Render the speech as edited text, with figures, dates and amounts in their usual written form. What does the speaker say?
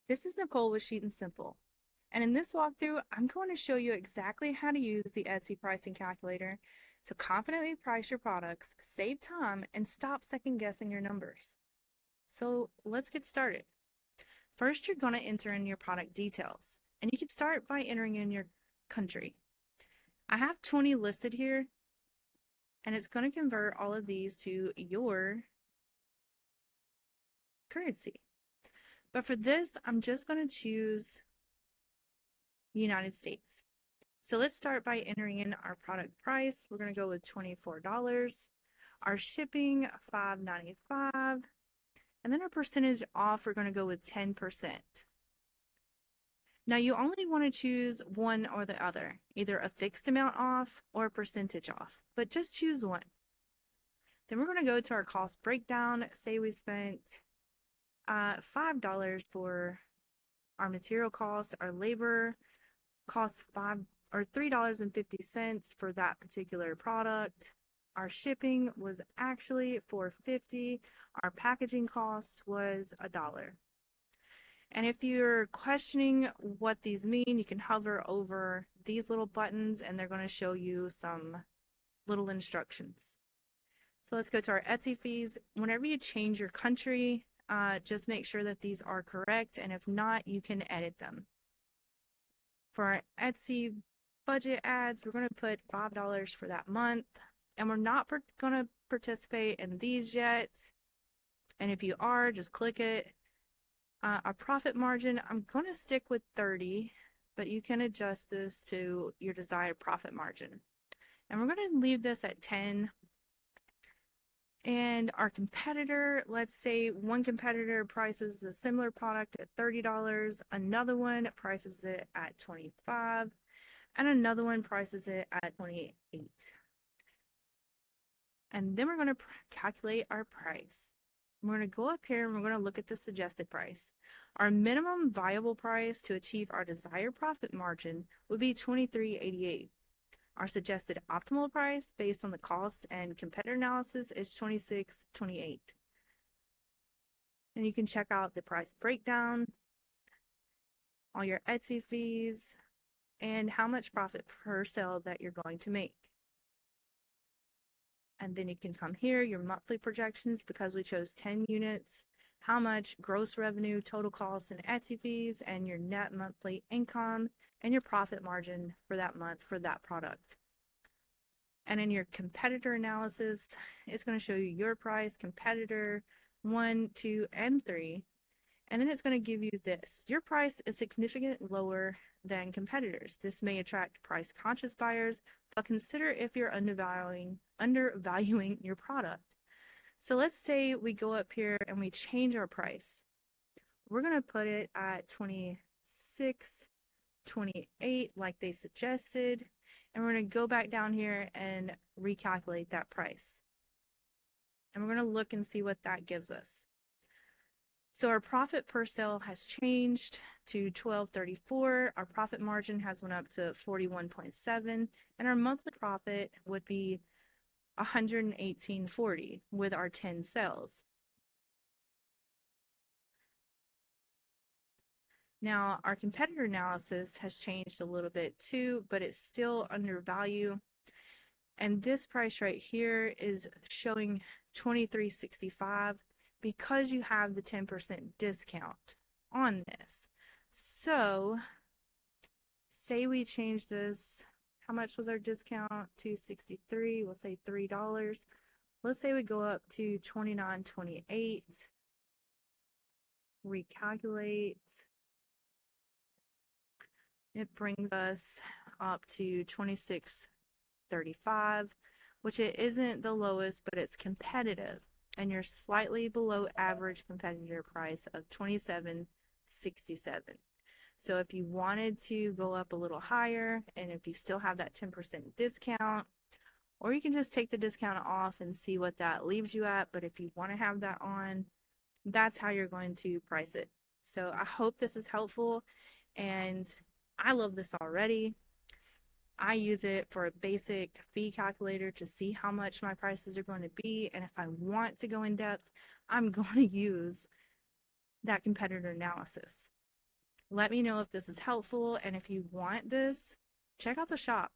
This is Nicole with Sheet and Simple. And in this walkthrough, I'm going to show you exactly how to use the Etsy pricing calculator to confidently price your products, save time, and stop second guessing your numbers. So let's get started. First, you're going to enter in your product details, and you can start by entering in your country. I have 20 listed here, and it's going to convert all of these to your currency. But for this, I'm just going to choose United States. So let's start by entering in our product price. We're going to go with $24. Our shipping, $5.95. And then our percentage off, we're going to go with 10%. Now you only want to choose one or the other, either a fixed amount off or a percentage off, but just choose one. Then we're going to go to our cost breakdown. Say we spent $5 for our material cost, our labor costs $3.50 for that particular product. Our shipping was actually $4.50. Our packaging cost was $1. And if you're questioning what these mean, you can hover over these little buttons and they're going to show you some little instructions. So let's go to our Etsy fees. Whenever you change your country, just make sure that these are correct, and if not, you can edit them. For our Etsy budget ads, we're going to put $5 for that month, and we're not going to participate in these yet. And if you are, just click it. Our profit margin, I'm going to stick with 30, but you can adjust this to your desired profit margin. And we're going to leave this at 10. And our competitor, let's say one competitor prices the similar product at $30, another one prices it at 25, and another one prices it at 28. And then we're going to calculate our price. We're going to go up here and we're going to look at the suggested price. Our minimum viable price to achieve our desired profit margin would be $23.88. Our suggested optimal price based on the cost and competitor analysis is $26.28. And you can check out the price breakdown, all your Etsy fees, and how much profit per sale that you're going to make. And then you can come here, your monthly projections, because we chose 10 units, how much gross revenue, total cost, and Etsy fees, and your net monthly income, and your profit margin for that month for that product. And in your competitor analysis, it's going to show you your price, competitor 1, 2, and 3. And then it's going to give you this. Your price is significantly lower than competitors. This may attract price-conscious buyers, but consider if you're undervaluing your product. So let's say we go up here and we change our price. We're going to put it at 26, 28 like they suggested, and we're going to go back down here and recalculate that price. And we're going to look and see what that gives us. So our profit per sale has changed to $12.34. Our profit margin has went up to 41.7, and our monthly profit would be $118.40 with our 10 sales. Now, our competitor analysis has changed a little bit too, but it's still undervalued. And this price right here is showing $23.65 because you have the 10% discount on this. So, say we change this, how much was our discount? $2.63, we'll say $3. Let's say we go up to $29.28, recalculate. It brings us up to $26.35, which it isn't the lowest, but it's competitive. And you're slightly below average competitor price of $27.67. So if you wanted to go up a little higher, and if you still have that 10% discount, or you can just take the discount off and see what that leaves you at. But if you want to have that on, that's how you're going to price it. So I hope this is helpful, and I love this already. I use it for a basic fee calculator to see how much my prices are going to be, and if I want to go in depth, I'm going to use that competitor analysis. Let me know if this is helpful, and if you want this, check out the shop.